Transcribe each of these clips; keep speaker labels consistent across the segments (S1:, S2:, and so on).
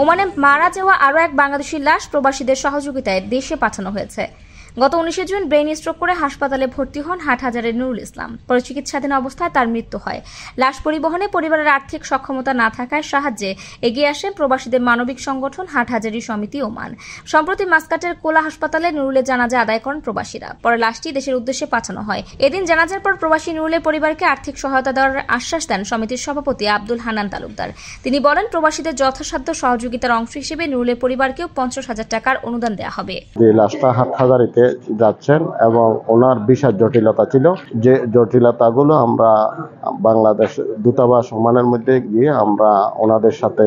S1: ওমানে মারা যাওয়া আরও এক বাংলাদেশি লাশ প্রবাসীদের সহযোগিতায় দেশে পাঠানো হয়েছে। গত 19 জুন ব্রেইন স্ট্রোক করে হাসপাতালে ভর্তি হন হাটহাজারের নুরুল ইসলাম। পরে চিকিৎসাধীন অবস্থায় তার মৃত্যু হয়। লাশ পরিবহনে পরিবারের আর্থিক সক্ষমতা না থাকায় সাহায্যে এগিয়ে আসেন প্রবাসীদের মানবিক সংগঠন হাটহাজারী সমিতি ওমান। সম্প্রতি মাস্কাটের কোলা হাসপাতালে নুরুলের জানাজা আদায় করেন প্রবাসীরা। পরে লাশটি দেশের উদ্দেশ্যে পাঠানো হয়। এদিন জানাজার পর প্রবাসী নুরুলের পরিবারকে আর্থিক সহায়তা দেওয়ার আশ্বাস দেন সমিতির সভাপতি আব্দুল হান্নান তালুকদার। তিনি বলেন, প্রবাসীদের যথাসাধ্য সহযোগিতার অংশ হিসেবে নুরুলের পরিবারকেও 50,000 টাকার অনুদান দেওয়া হবে।
S2: লাশটা হাটহাজারীতে যাচ্ছেন এবং ওনার বিশাল জটিলতা ছিল, যে জটিলতাগুলো আমরা বাংলাদেশ দূতাবাস ওমানের মধ্যে গিয়ে আমরা ওনাদের সাথে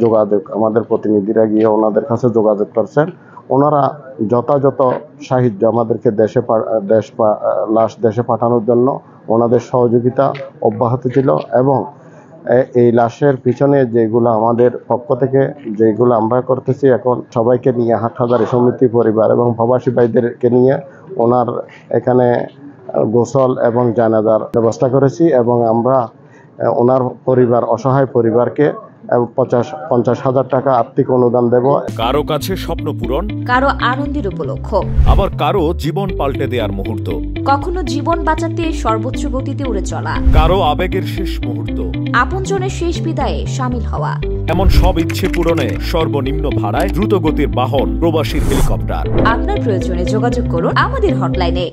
S2: যোগাযোগ, আমাদের প্রতিনিধিরা গিয়ে ওনাদের কাছে যোগাযোগ করছেন। ওনারা যথাযথ সাহায্য আমাদেরকে লাশ দেশে পাঠানোর জন্য ওনাদের সহযোগিতা অব্যাহত ছিল এবং এই লাশের পিছনে যেগুলো আমাদের পক্ষ থেকে যেগুলো আমরা করতেছি, এখন সবাইকে নিয়ে হাটহাজারী সমিতি পরিবার এবং প্রবাসী ভাইদেরকে নিয়ে ওনার এখানে গোসল এবং জানাজার ব্যবস্থা করেছি এবং আমরা ওনার পরিবার, অসহায় পরিবারকে 50,000 টাকা আর্থিক অনুদান দেব।
S3: কারো কাছে স্বপ্ন পূরণ,
S1: কারো আনন্দের উপলক্ষ,
S3: আবার কারো জীবন পাল্টে দেওয়ার মুহূর্ত,
S1: কখনো জীবন বাঁচাতে সর্বোচ্চ গতিতে উড়ে চলা,
S3: কারো আবেগের শেষ মুহূর্ত,
S1: আপনজনের শেষ বিদায়ে শামিল হওয়া,
S3: এমন সব ইচ্ছে পূরণে সর্বনিম্ন ভাড়ায় দ্রুত গতির বাহন প্রবাসীর হেলিকপ্টার।
S1: আপনার প্রয়োজনে যোগাযোগ করুন আমাদের হটলাইনে।